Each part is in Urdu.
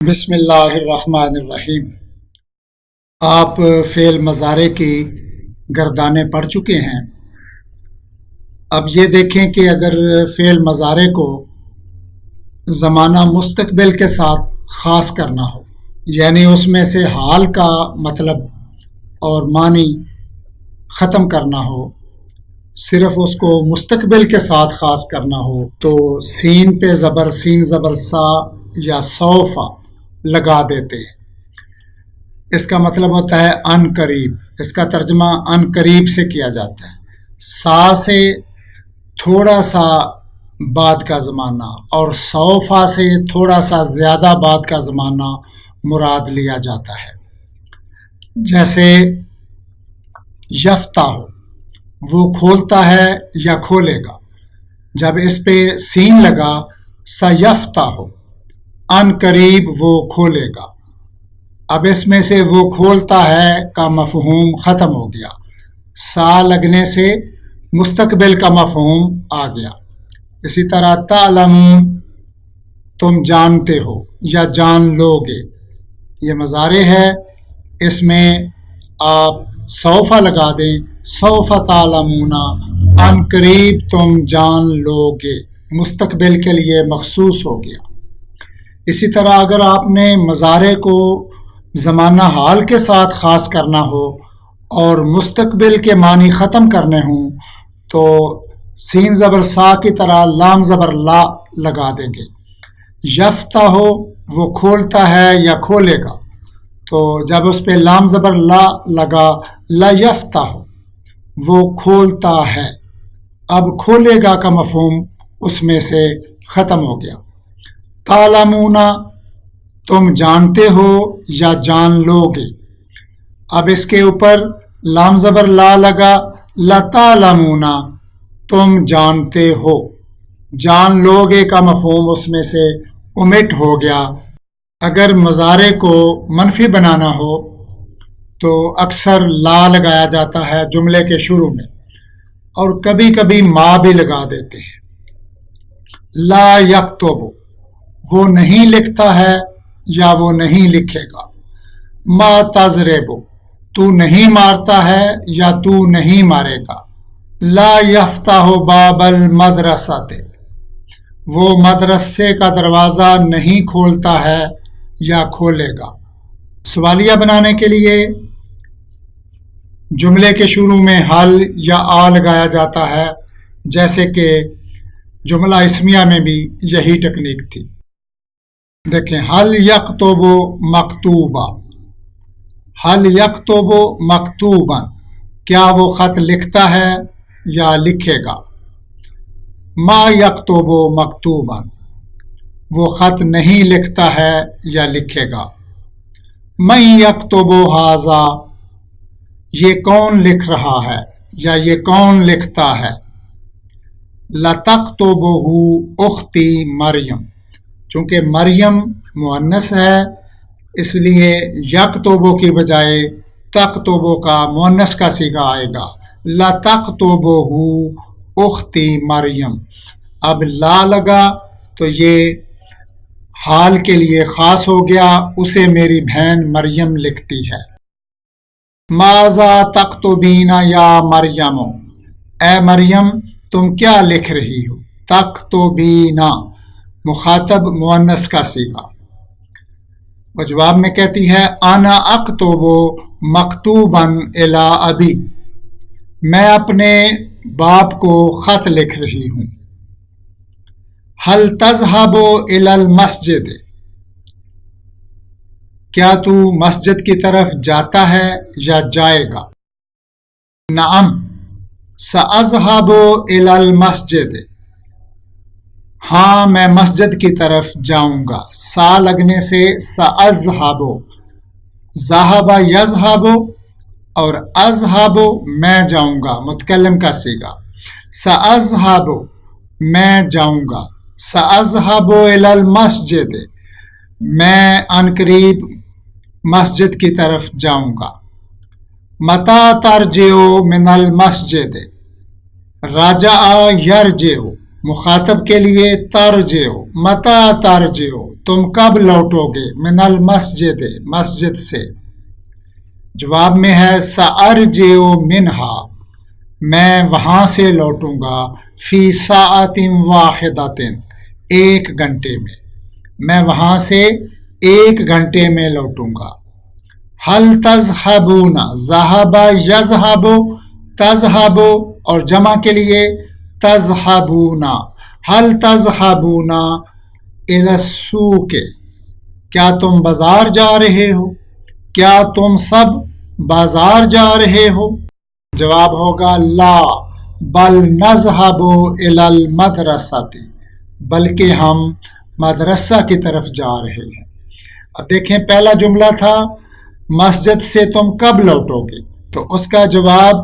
بسم اللہ الرحمن الرحیم۔ آپ فعل مضارع کی گردانیں پڑھ چکے ہیں۔ اب یہ دیکھیں کہ اگر فعل مضارع کو زمانہ مستقبل کے ساتھ خاص کرنا ہو، یعنی اس میں سے حال کا مطلب اور معنی ختم کرنا ہو، صرف اس کو مستقبل کے ساتھ خاص کرنا ہو، تو سین پہ زبر سین زبر سا یا سوفا لگا دیتے ہیں۔ اس کا مطلب ہوتا ہے ان قریب۔ اس کا ترجمہ ان قریب سے کیا جاتا ہے۔ سا سے تھوڑا سا بعد کا زمانہ اور سوفا سے تھوڑا سا زیادہ بعد کا زمانہ مراد لیا جاتا ہے۔ جیسے یفتح ہو، وہ کھولتا ہے یا کھولے گا۔ جب اس پہ سین لگا سیفتح ہو، ان قریب وہ کھولے گا۔ اب اس میں سے وہ کھولتا ہے کا مفہوم ختم ہو گیا، سا لگنے سے مستقبل کا مفہوم آ گیا۔ اسی طرح تعلمون، تم جانتے ہو یا جان لو گے، یہ مضارع ہے، اس میں آپ سوفا لگا دیں، سوف تعلمون، ان قریب تم جان لو گے، مستقبل کے لیے مخصوص ہو گیا۔ اسی طرح اگر آپ نے مضارع کو زمانہ حال کے ساتھ خاص کرنا ہو اور مستقبل کے معنی ختم کرنے ہوں تو سین زبر سا کی طرح لام زبر لا لگا دیں گے۔ یفتح ہو، وہ کھولتا ہے یا کھولے گا، تو جب اس پہ لام زبر لا لگا لا یفتح ہو، وہ کھولتا ہے، اب کھولے گا کا مفہوم اس میں سے ختم ہو گیا۔ تعلمون، تم جانتے ہو یا جان لو گے، اب اس کے اوپر لام زبر لا لگا لتعلمون، تم جانتے ہو، جان لو گے کا مفہوم اس میں سے omit ہو گیا۔ اگر مضارع کو منفی بنانا ہو تو اکثر لا لگایا جاتا ہے جملے کے شروع میں، اور کبھی کبھی ما بھی لگا دیتے ہیں۔ لا یکتب، وہ نہیں لکھتا ہے یا وہ نہیں لکھے گا۔ ما تضرب، تو نہیں مارتا ہے یا تو نہیں مارے گا۔ لا یفتح باب المدرسۃ، وہ مدرسے کا دروازہ نہیں کھولتا ہے یا کھولے گا۔ سوالیہ بنانے کے لیے جملے کے شروع میں حل یا آ لگایا جاتا ہے، جیسے کہ جملہ اسمیہ میں بھی یہی ٹیکنیک تھی۔ دیکھیں، حل یکتب مکتوبا، حل یکتب مکتوبا، کیا وہ خط لکھتا ہے یا لکھے گا۔ ما یکتب مکتوبا، وہ خط نہیں لکھتا ہے یا لکھے گا۔ من یکتب ھذا، یہ کون لکھ رہا ہے یا یہ کون لکھتا ہے۔ لتکتبہ اختی مریم، چونکہ مریم مؤنث ہے اس لیے یکتبو کی بجائے تکتبو کا مؤنث کا صیغہ آئے گا۔ لتکتبہ اختی مریم، اب لا لگا تو یہ حال کے لیے خاص ہو گیا، اسے میری بہن مریم لکھتی ہے۔ ماذا تکتبین یا مریم، اے مریم تم کیا لکھ رہی ہو۔ تکتبین، مخاطب مؤنث کا صیغہ، وہ جواب میں کہتی ہے انا اکتب مکتوبا الی ابی، میں اپنے باپ کو خط لکھ رہی ہوں۔ حل تذهب الی المسجد، کیا تو مسجد کی طرف جاتا ہے یا جائے گا۔ نعم ساذهب الی المسجد، ہاں میں مسجد کی طرف جاؤں گا۔ سا لگنے سے ساذهب، ذهب یذهب اور اذهب میں جاؤں گا، متکلم کا صیغہ۔ ساذهب میں جاؤں گا، ساذهب الی المسجد میں ان قریب مسجد کی طرف جاؤں گا۔ متی ترجع من المسجد، رجع یرجع، مخاطب کے لیے ترجعو متا ترجعو تم کب لوٹو گے من المسجد مسجد سے. جواب میں ہے سأرجع منہا میں وہاں سے لوٹوں گا فی ساعت واحدۃ ایک گھنٹے میں وہاں سے ایک گھنٹے میں لوٹوں گا. حل تذهبون ذهب یذهب تذهب اور جمع کے لیے تذهبون. حل تذهبون الی السوق کیا تم بازار جا رہے ہو؟ کیا تم سب بازار جا رہے ہو؟ جواب ہوگا لا بل نذهب الی المدرسۃ بلکہ ہم مدرسہ کی طرف جا رہے ہیں. اب دیکھیں پہلا جملہ تھا مسجد سے تم کب لوٹو گے، تو اس کا جواب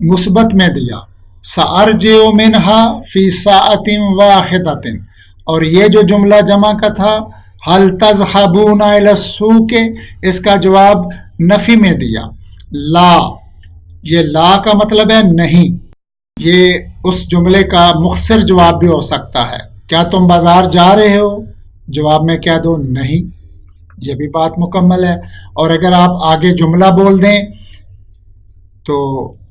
مثبت میں دیا سأرجع منہا فی ساعت واحدۃ، اور یہ جو جملہ جمع کا تھا حل تذهبون الی السوق اس کا جواب نفی میں دیا لا. یہ لا کا مطلب ہے نہیں، یہ اس جملے کا مختصر جواب بھی ہو سکتا ہے. کیا تم بازار جا رہے ہو؟ جواب میں کہہ دو نہیں، یہ بھی بات مکمل ہے. اور اگر آپ آگے جملہ بول دیں تو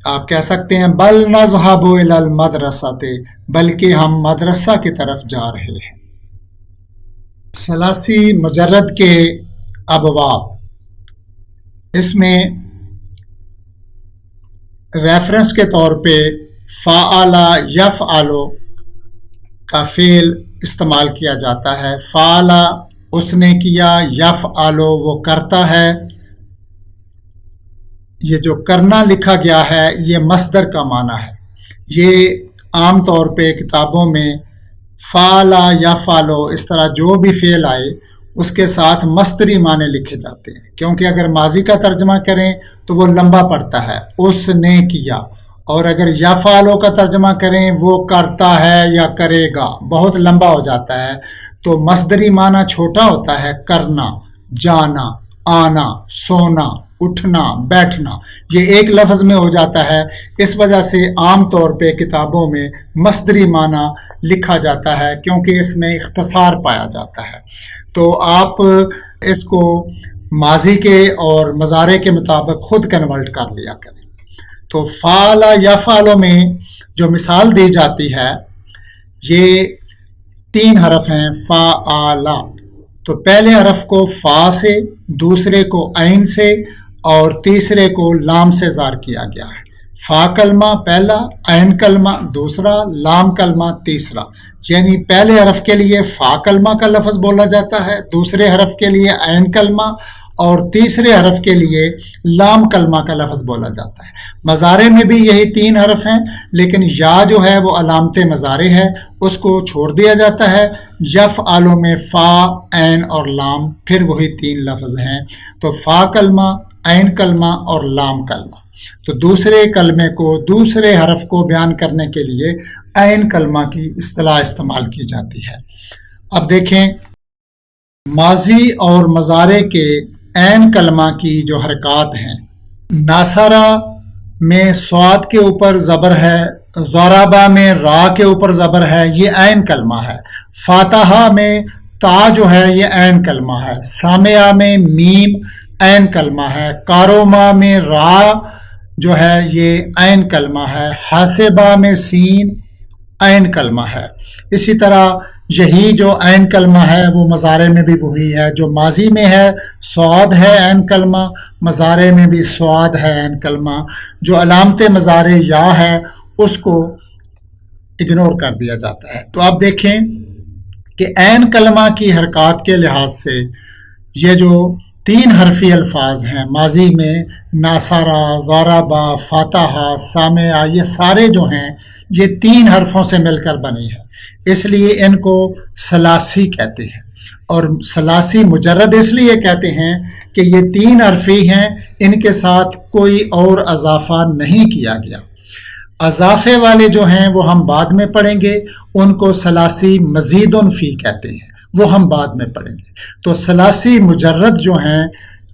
آپ کہہ سکتے ہیں بل نذهب الی المدرسۃ بلکہ ہم مدرسہ کی طرف جا رہے ہیں. ثلاثی مجرد کے ابواب، اس میں ریفرنس کے طور پہ فعل یفعل کا فعل استعمال کیا جاتا ہے. فعل اس نے کیا، یفعل وہ کرتا ہے. یہ جو کرنا لکھا گیا ہے یہ مصدر کا معنی ہے. یہ عام طور پہ کتابوں میں فعل یفعل اس طرح جو بھی فعل آئے اس کے ساتھ مصدری معنی لکھے جاتے ہیں، کیونکہ اگر ماضی کا ترجمہ کریں تو وہ لمبا پڑتا ہے اس نے کیا، اور اگر یفعل کا ترجمہ کریں وہ کرتا ہے یا کرے گا بہت لمبا ہو جاتا ہے. تو مصدری معنی چھوٹا ہوتا ہے کرنا، جانا، آنا، سونا، اٹھنا، بیٹھنا، یہ ایک لفظ میں ہو جاتا ہے. اس وجہ سے عام طور پہ کتابوں میں مصدری معنی لکھا جاتا ہے کیونکہ اس میں اختصار پایا جاتا ہے. تو آپ اس کو ماضی کے اور مضارع کے مطابق خود کنورٹ کر لیا کریں. تو فعل یفعل میں جو مثال دی جاتی ہے یہ 3 حرف ہیں فعل. تو پہلے حرف کو فا سے، دوسرے کو عین سے اور تیسرے کو لام سے زار کیا گیا ہے. فا کلمہ پہلا، عین کلمہ دوسرا، لام کلمہ تیسرا. یعنی پہلے حرف کے لیے فا کلمہ کا لفظ بولا جاتا ہے، دوسرے حرف کے لیے عین کلمہ اور تیسرے حرف کے لیے لام کلمہ کا لفظ بولا جاتا ہے. مضارع میں بھی یہی 3 حرف ہیں، لیکن یا جو ہے وہ علامت مضارع ہے، اس کو چھوڑ دیا جاتا ہے. یفعل میں فا، عین اور لام پھر وہی 3 لفظ ہیں. تو فا کلمہ، عین کلمہ اور لام کلمہ. تو دوسرے کلمے کو، دوسرے حرف کو بیان کرنے کے لیے عین کلمہ کی اصطلاح استعمال کی جاتی ہے. اب دیکھیں ماضی اور مضارع کے عین کلمہ کی جو حرکات ہیں، ناصرہ میں صاد کے اوپر زبر ہے، ضربہ میں را کے اوپر زبر ہے، یہ عین کلمہ ہے. فاتحہ میں تا جو ہے یہ عین کلمہ ہے. سامعہ میں میم عین کلمہ ہے. کاروما میں را جو ہے یہ عین کلمہ ہے. حاسبہ میں سین عین کلمہ ہے. اسی طرح یہی جو عین کلمہ ہے وہ مضارع میں بھی وہی ہے. جو ماضی میں ہے صاد ہے عین کلمہ، مضارع میں بھی صاد ہے عین کلمہ. جو علامت مضارع یا ہے اس کو اگنور کر دیا جاتا ہے. تو آپ دیکھیں کہ عین کلمہ کی حرکات کے لحاظ سے یہ جو 3 حرفی الفاظ ہیں ماضی میں، ناصرہ، ضربہ، فاتحہ، سامعہ، یہ سارے جو ہیں یہ 3 حرفوں سے مل کر بنے ہیں، اس لیے ان کو ثلاثی کہتے ہیں. اور ثلاثی مجرد اس لیے کہتے ہیں کہ یہ 3 حرفی ہیں، ان کے ساتھ کوئی اور اضافہ نہیں کیا گیا. اضافے والے جو ہیں وہ ہم بعد میں پڑھیں گے، ان کو ثلاثی مزید فی کہتے ہیں، وہ ہم بعد میں پڑھیں گے. تو ثلاثی مجرد جو ہیں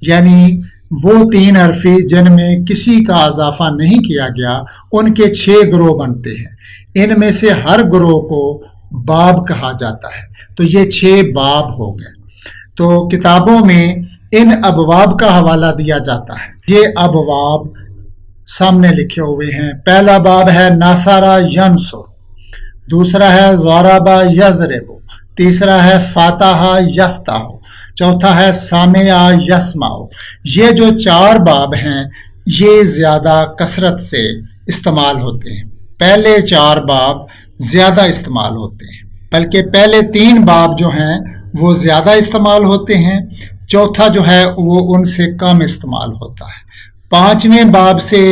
یعنی وہ 3 حرفی جن میں کسی کا اضافہ نہیں کیا گیا، ان کے 6 گروہ بنتے ہیں. ان میں سے ہر گروہ کو باب کہا جاتا ہے۔ تو یہ 6 باب ہو گئے۔ تو کتابوں میں ان ابواب کا حوالہ دیا جاتا ہے۔ یہ ابواب سامنے لکھے ہوئے ہیں۔ پہلا باب ہے ناصرہ ینصر، دوسرا ہے ضربہ یضرب، تیسرا ہے فاتح یفتح، چوتھا ہے سامع یسمع۔ یہ جو 4 باب ہیں یہ زیادہ کثرت سے استعمال ہوتے ہیں۔ پہلے 4 باب زیادہ استعمال ہوتے ہیں، بلکہ پہلے 3 باب جو ہیں وہ زیادہ استعمال ہوتے ہیں، چوتھا جو ہے وہ ان سے کم استعمال ہوتا ہے۔ 5ویں باب سے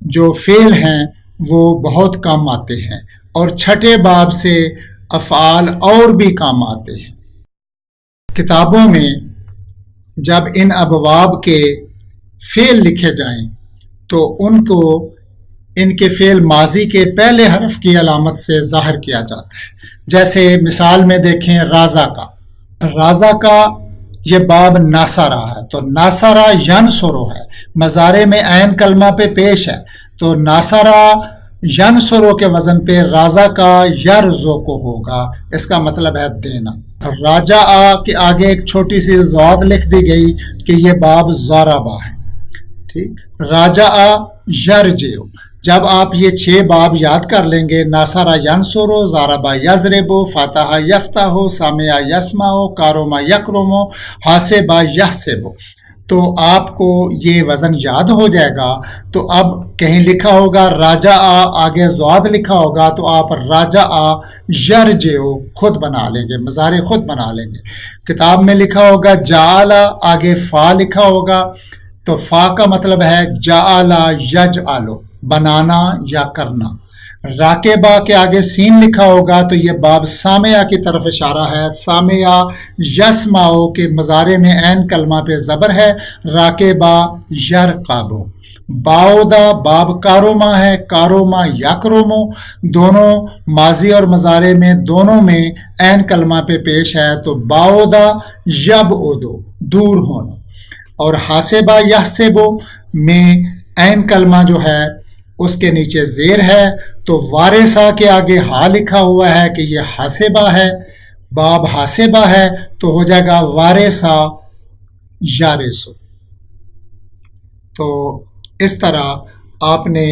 جو فعل ہیں وہ بہت کم آتے ہیں، اور 6 باب سے افعال اور بھی کم آتے ہیں۔ کتابوں میں جب ان ابواب کے فعل لکھے جائیں تو ان کے فعل ماضی کے پہلے حرف کی علامت سے ظاہر کیا جاتا ہے۔ جیسے مثال میں دیکھیں رازا کا یہ باب ناصرہ ہے، تو ناصرہ ینصرو ہے، مضارع میں عین کلمہ پہ پیش ہے، تو ناصرہ ینصرو کے وزن پہ رازا کا یرزقو ہوگا، اس کا مطلب ہے دینا۔ راجع کے آگے ایک چھوٹی سی ضاد لکھ دی گئی کہ یہ باب ضربہ ہے، ٹھیک۔ راجع یرجع، جب آپ یہ 6 باب یاد کر لیں گے، ناصرہ ینصر، ضربہ یضرب، فاتح یفتح، سامع یسمع، کارم یکرم، حاسب یحسب، تو آپ کو یہ وزن یاد ہو جائے گا۔ تو اب کہیں لکھا ہوگا راجع، آگے ضاد لکھا ہوگا تو آپ راجع یرجع خود بنا لیں گے، مضارع خود بنا لیں گے۔ کتاب میں لکھا ہوگا جعل، آگے فا لکھا ہوگا تو فا کا مطلب ہے جعل یجعل، بنانا یا کرنا۔ راکبہ کے آگے سین لکھا ہوگا تو یہ باب سامعہ کی طرف اشارہ ہے، سامع یسمع کے مضارع میں عین کلمہ پہ زبر ہے، راکبہ یرقب۔ باؤدا باب کاروما ہے، کاروما یکرمو، دونوں ماضی اور مضارع میں دونوں میں عین کلمہ پہ پیش ہے، تو باؤدا یبعدو، دور ہونا۔ اور حاسبہ یحسبو میں عین کلمہ جو ہے اس کے نیچے زیر ہے، تو وارثہ کے آگے ہا لکھا ہوا ہے کہ یہ حاسبہ ہے، باب حاسبہ ہے، تو ہو جائے گا وارثہ یارثو۔ تو اس طرح آپ نے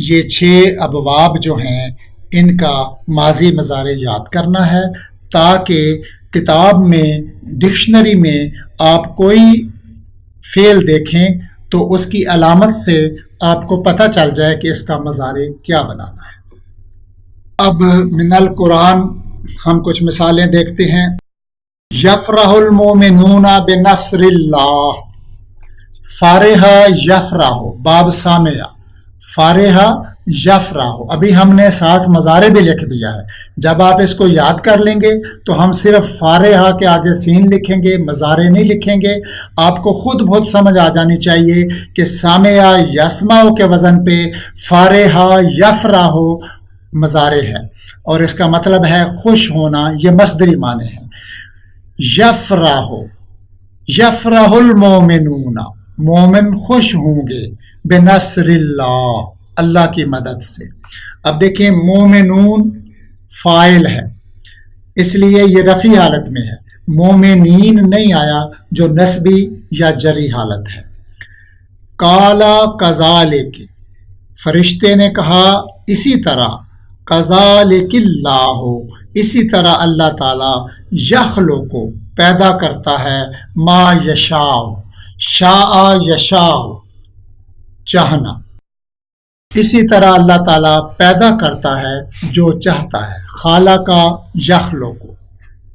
یہ 6 ابواب جو ہیں ان کا ماضی مضارع یاد کرنا ہے، تاکہ کتاب میں ڈکشنری میں آپ کوئی فعل دیکھیں تو اس کی علامت سے آپ کو پتہ چل جائے کہ اس کا مضارع کیا بنانا ہے۔ اب من القرآن ہم کچھ مثالیں دیکھتے ہیں۔ یفرح المومنون بنصر اللہ، فارح یفرح، باب سامعہ، فارح یفرح، ابھی ہم نے ساتھ مضارع بھی لکھ دیا ہے۔ جب آپ اس کو یاد کر لیں گے تو ہم صرف فارح کے آگے سین لکھیں گے، مضارع نہیں لکھیں گے۔ آپ کو خود بہت سمجھ آ جانی چاہیے کہ سامع یسمع کے وزن پہ فارح یفرح مضارع ہے، اور اس کا مطلب ہے خوش ہونا، یہ مصدری معنی ہے۔ یفرح، یفرح المومنون، مومن خوش ہوں گے، بنصر اللہ، اللہ کی مدد سے۔ اب دیکھیں مومنون فاعل ہے، اس لیے یہ رفعی حالت میں ہے، مومنین نہیں آیا جو نسبی یا جری حالت ہے۔ قالا کذالک، فرشتے نے کہا اسی طرح، کذالک اللہ، اسی طرح اللہ تعالی یخلق کو پیدا کرتا ہے، ما یشاء، شاء یشاء، چاہنا، اسی طرح اللہ تعالیٰ پیدا کرتا ہے جو چاہتا ہے، خالق یخلق۔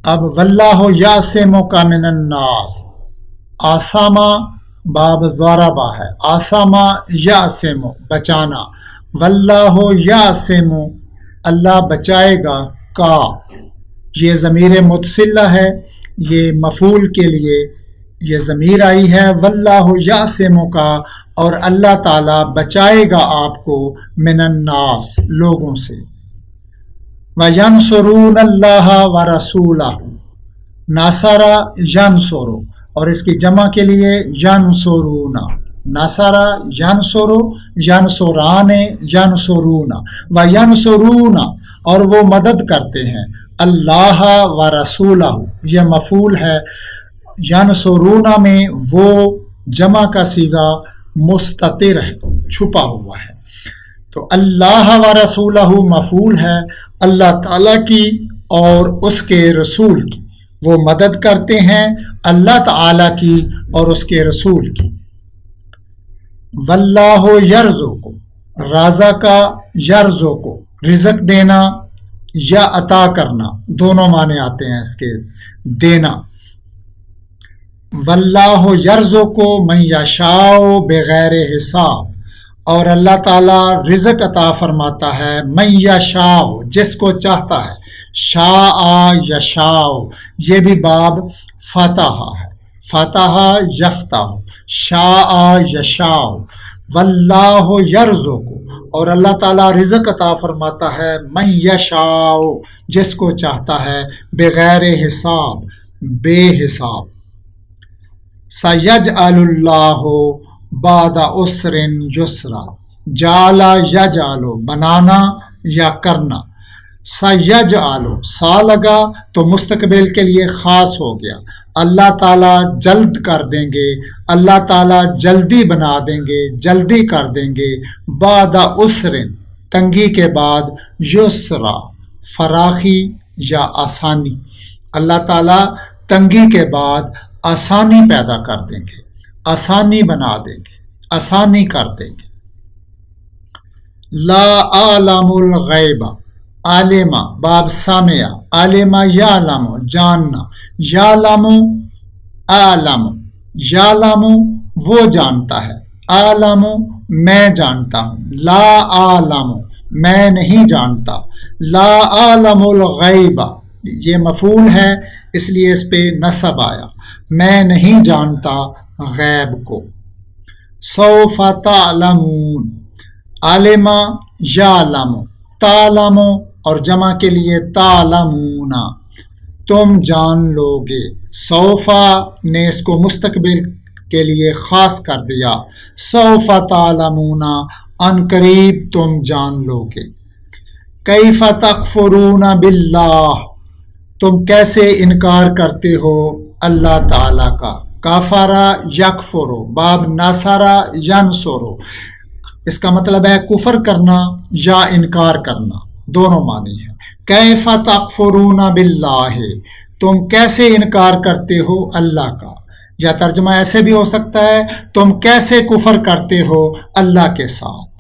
اب واللہ یعصمک من الناس، آسامہ باب ضربہ ہے، آسامہ یعصم، بچانا، واللہ یعصم، اللہ بچائے گا، کا یہ ضمیر متصلہ ہے، یہ مفعول کے لیے یہ ضمیر آئی ہے، واللہ یعصمک، اور اللہ تعالیٰ بچائے گا آپ کو، من الناس، لوگوں سے۔ وَيَنْصُرُونَ اللَّهَ وَرَسُولَهُ، ناصرہ ینصر، اور اس کی جمع کے لیے ینصرون، نصرہ ینصرو ینصران ینصرون و ینصرون، اور وہ مدد کرتے ہیں اللہ و رسولہ، یہ مفعول ہے، ینصرون میں وہ جمع کا صیغہ مستتر ہے، چھپا ہوا ہے، تو اللہ و رسولہ مفعول ہے، اللہ تعالیٰ کی اور اس کے رسول کی، وہ مدد کرتے ہیں اللہ تعالیٰ کی اور اس کے رسول کی۔ واللہ یرزق، رازق یرزق، رزق دینا یا عطا کرنا، دونوں معنی آتے ہیں اس کے، دینا۔ واللہ یرزق من یشاء بغیر حساب، اور اللہ تعالیٰ رزق عطا فرماتا ہے من یشاء، جس کو چاہتا ہے، شاء یشاء، یہ بھی باب فتح ہے، فتح یفتح، شاء یشاء، واللہ یرزق، اور اللہ تعالیٰ رزق عطا فرماتا ہے من یشاء، جس کو چاہتا ہے، بغیر حساب، بے حساب۔ سیجعل اللہ بعد عسر یسرا، جعل یجعل، بنانا یا کرنا، سیجعل، سا لگا تو مستقبل کے لیے خاص ہو گیا، اللہ تعالیٰ جلد کر دیں گے، اللہ تعالیٰ جلدی بنا دیں گے، جلدی کر دیں گے، بعد عسر، تنگی کے بعد، یسرا، فراخی یا آسانی، اللہ تعالیٰ تنگی کے بعد آسانی پیدا کر دیں گے، آسانی بنا دیں گے، آسانی کر دیں گے۔ لا اعلم الغیب، عالمہ باب سامعہ، عالمہ یعلم، جاننا، یعلم اعلم، یعلم وہ جانتا ہے، اعلم میں جانتا ہوں، لا اعلم میں نہیں جانتا، لا اعلم الغیب یہ مفعول ہے اس لیے اس پہ نصب آیا، میں نہیں جانتا غیب کو۔ سوف تعلمون، عالمہ یعلم، تعلم اور جمع کے لیے تعلمون، تم جان لو گے، سوفا نے اس کو مستقبل کے لیے خاص کر دیا، سوف تعلمون، ان قریب تم جان لو گے۔ کیف تکفرون باللہ، تم کیسے انکار کرتے ہو اللہ تعالیٰ کا، کافرا یکفرو، باب ناصرا ینصرو، اس کا مطلب ہے کفر کرنا یا انکار کرنا، دونوں معنی ہیں۔ کیف تکفرون باللہ، تم کیسے انکار کرتے ہو اللہ کا، یا ترجمہ ایسے بھی ہو سکتا ہے تم کیسے کفر کرتے ہو اللہ کے ساتھ۔